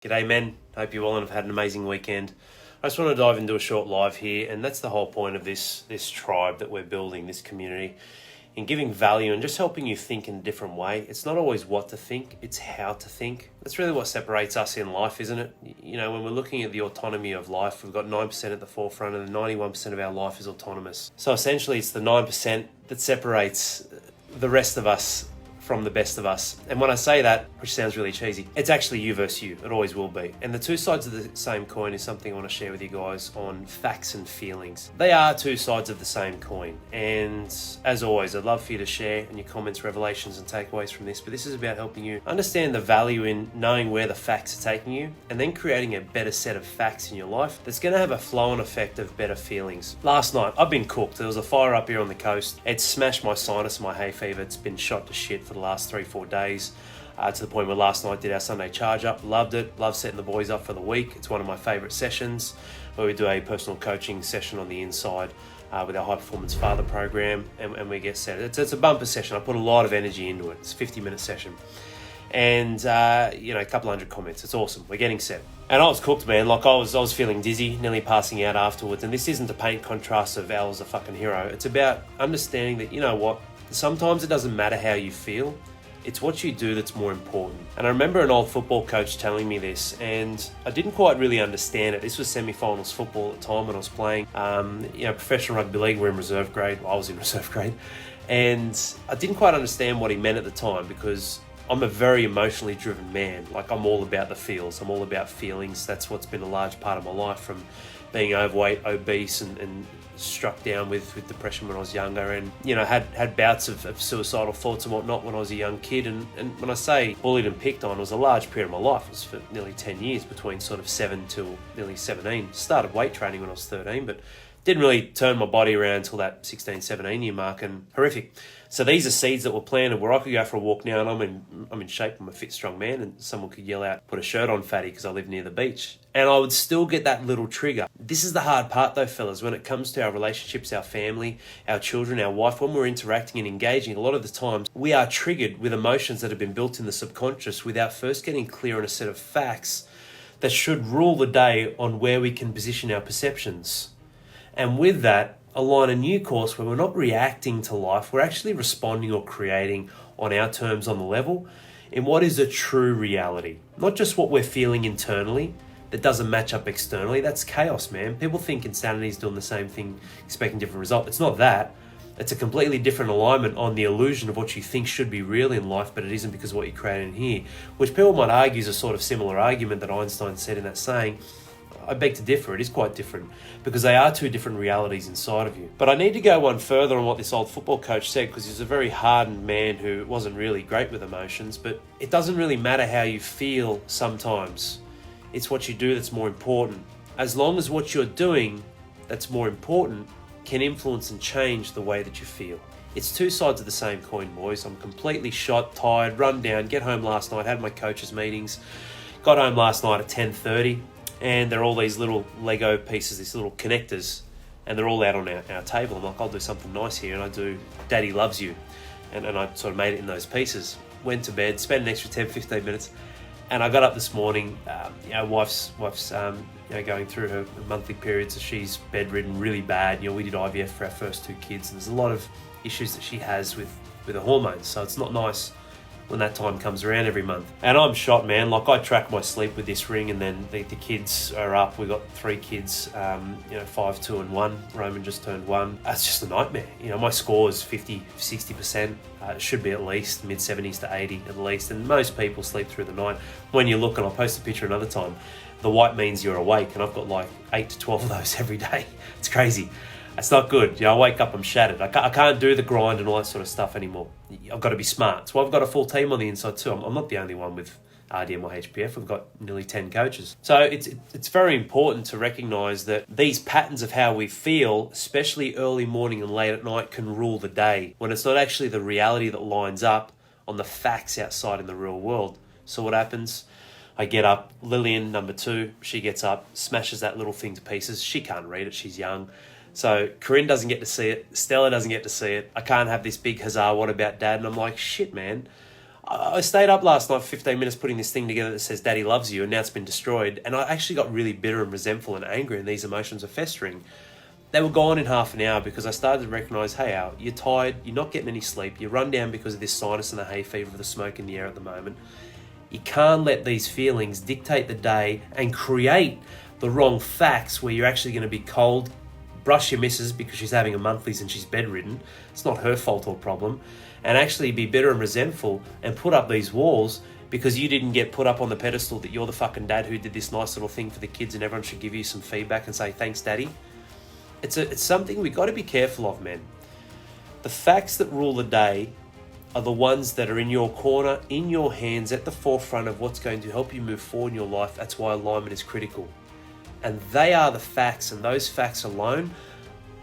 G'day men, hope you all have had an amazing weekend. I just want to dive into a short live here, and that's the whole point of this tribe that we're building, this community, in giving value and just helping you think in a different way. It's not always what to think, it's how to think. That's really what separates us in life, isn't it? You know, when we're looking at the autonomy of life, we've got 9% at the forefront and 91% of our life is autonomous. So essentially it's the 9% that separates the rest of us from the best of us. And when I say that, which sounds really cheesy, it's actually you versus you. It always will be. And the two sides of the same coin is something I want to share with you guys on facts and feelings. They are two sides of the same coin. And as always, I'd love for you to share in your comments, revelations and takeaways from this. But this is about helping you understand the value in knowing where the facts are taking you and then creating a better set of facts in your life that's going to have a flow-on effect of better feelings. Last night, I've been cooked. There was a fire up here on the coast. It smashed my sinus, my hay fever. It's been shot to shit for the last 3-4 days, to the point where last night did our Sunday charge up. Loved it. Love setting the boys up for the week. It's one of my favorite sessions where we do a personal coaching session on the inside with our high performance father program, and we get set. It's a bumper session. I put a lot of energy into it. It's a 50-minute session, and a couple hundred comments. It's awesome. We're getting set. And I was cooked, man. Like I was feeling dizzy, nearly passing out afterwards. And this isn't to paint contrast of Al as a fucking hero. It's about understanding that, you know what, sometimes it doesn't matter how you feel. It's what you do that's more important. And I remember an old football coach telling me this, and I didn't quite really understand it. This was semi-finals football at the time when I was playing. Professional rugby league, we're in reserve grade. I was in reserve grade. And I didn't quite understand what he meant at the time because I'm a very emotionally driven man. Like, I'm all about the feels. I'm all about feelings. That's what's been a large part of my life, from being overweight, obese, and struck down with depression when I was younger, and had bouts of suicidal thoughts and whatnot when I was a young kid. And when I say bullied and picked on, it was a large period of my life. It was for nearly 10 years, between sort of 7 till nearly 17. Started weight training when I was 13, but didn't really turn my body around until that 16, 17 year mark, and horrific. So these are seeds that were planted where I could go for a walk now, and I'm in shape. I'm a fit, strong man, and someone could yell out, "Put a shirt on, fatty," because I live near the beach. And I would still get that little trigger. This is the hard part though, fellas, when it comes to our relationships, our family, our children, our wife. When we're interacting and engaging, a lot of the times we are triggered with emotions that have been built in the subconscious without first getting clear on a set of facts that should rule the day on where we can position our perceptions. And with that, align a new course where we're not reacting to life, we're actually responding or creating on our terms, on the level, in what is a true reality. Not just what we're feeling internally that doesn't match up externally. That's chaos, man. People think insanity is doing the same thing, expecting different result. It's not that. It's a completely different alignment on the illusion of what you think should be real in life, but it isn't because of what you create in here, which people might argue is a sort of similar argument that Einstein said in that saying. I beg to differ. It is quite different because they are two different realities inside of you. But I need to go one further on what this old football coach said, because he's a very hardened man who wasn't really great with emotions. But it doesn't really matter how you feel sometimes. It's what you do that's more important. As long as what you're doing that's more important can influence and change the way that you feel. It's two sides of the same coin, boys. I'm completely shot, tired, run down. Get home last night, had my coaches meetings. Got home last night at 10:30. And they're all these little Lego pieces, these little connectors, and they're all out on our table. I'm like, I'll do something nice here, and I do Daddy Loves You. And I sort of made it in those pieces. Went to bed, spent an extra 10, 15 minutes, and I got up this morning. Wife's going through her monthly period, so she's bedridden really bad. We did IVF for our first two kids, and there's a lot of issues that she has with her hormones, so it's not nice when that time comes around every month. And I'm shot, man. Like, I track my sleep with this ring, and then the kids are up. We've got 3 kids, 5, 2 and 1. Roman just turned 1. That's just a nightmare. My score is 50, 60%. It should be at least mid-70s to 80 at least. And most people sleep through the night. When you look, and I'll post a picture another time, the white means you're awake, and I've got like 8 to 12 of those every day. It's crazy. It's not good. I wake up, I'm shattered. I can't do the grind and all that sort of stuff anymore. I've got to be smart. So I've got a full team on the inside too. I'm not the only one with RDM or HPF. We've got nearly 10 coaches. So it's very important to recognise that these patterns of how we feel, especially early morning and late at night, can rule the day, when it's not actually the reality that lines up on the facts outside in the real world. So what happens? I get up, Lillian, number 2, she gets up, smashes that little thing to pieces. She can't read it, she's young. So Corinne doesn't get to see it. Stella doesn't get to see it. I can't have this big huzzah, what about Dad? And I'm like, shit, man. I stayed up last night for 15 minutes putting this thing together that says Daddy loves you, and now it's been destroyed. And I actually got really bitter and resentful and angry, and these emotions are festering. They were gone in half an hour because I started to recognise, hey Al, you're tired, you're not getting any sleep, you're run down because of this sinus and the hay fever of the smoke in the air at the moment. You can't let these feelings dictate the day and create the wrong facts where you're actually going to be cold, brush your missus because she's having a monthlies and she's bedridden. It's not her fault or problem. And actually be bitter and resentful and put up these walls because you didn't get put up on the pedestal that you're the fucking dad who did this nice little thing for the kids and everyone should give you some feedback and say, thanks, Daddy. It's something we've got to be careful of, man. The facts that rule the day are the ones that are in your corner, in your hands, at the forefront of what's going to help you move forward in your life. That's why alignment is critical. And they are the facts, and those facts alone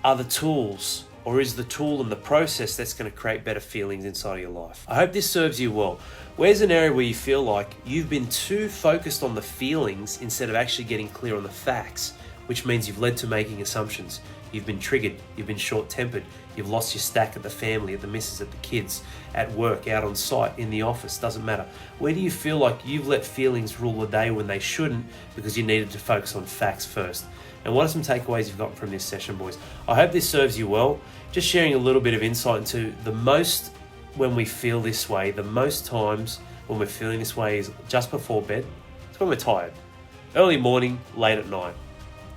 are the tools, or is the tool and the process that's going to create better feelings inside of your life. I hope this serves you well. Where's an area where you feel like you've been too focused on the feelings instead of actually getting clear on the facts, which means you've led to making assumptions. You've been triggered, you've been short-tempered, you've lost your stack at the family, at the missus, at the kids, at work, out on site, in the office, doesn't matter. Where do you feel like you've let feelings rule the day when they shouldn't because you needed to focus on facts first? And what are some takeaways you've gotten from this session, boys? I hope this serves you well. Just sharing a little bit of insight into the most when we feel this way, the most times when we're feeling this way is just before bed. It's when we're tired. Early morning, late at night.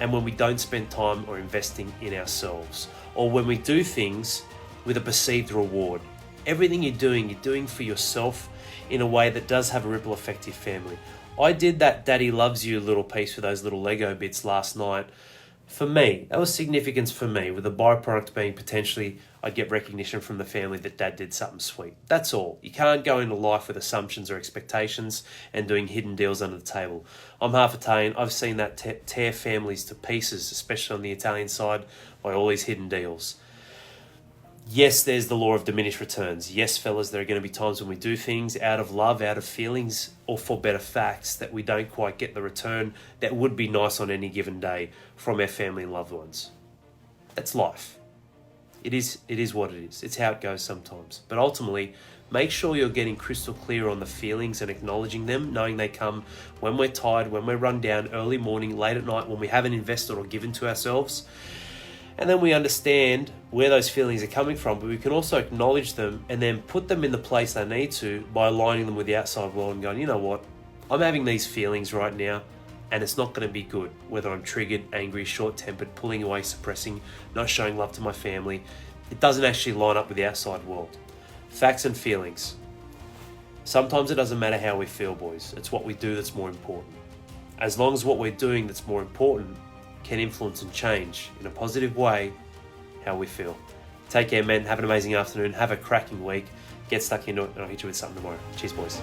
And when we don't spend time or investing in ourselves, or when we do things with a perceived reward. Everything you're doing for yourself in a way that does have a ripple effect to your family. I did that Daddy loves you little piece with those little Lego bits last night. For me, that was significance for me, with the byproduct being potentially I'd get recognition from the family that Dad did something sweet. That's all. You can't go into life with assumptions or expectations and doing hidden deals under the table. I'm half Italian. I've seen that tear families to pieces, especially on the Italian side, by all these hidden deals. Yes, there's the law of diminished returns. Yes, fellas, there are going to be times when we do things out of love, out of feelings, or for better facts that we don't quite get the return that would be nice on any given day from our family and loved ones. That's life. It is what it is. It's how it goes sometimes. But ultimately, make sure you're getting crystal clear on the feelings and acknowledging them, knowing they come when we're tired, when we're run down, early morning, late at night, when we haven't invested or given to ourselves. And then we understand where those feelings are coming from, but we can also acknowledge them and then put them in the place they need to by aligning them with the outside world and going, you know what, I'm having these feelings right now and it's not going to be good, whether I'm triggered, angry, short-tempered, pulling away, suppressing, not showing love to my family. It doesn't actually line up with the outside world. Facts and feelings. Sometimes it doesn't matter how we feel, boys. It's what we do that's more important. As long as what we're doing that's more important can influence and change in a positive way how we feel. Take care, men. Have an amazing afternoon. Have a cracking week. Get stuck into it, and I'll hit you with something tomorrow. Cheers, boys.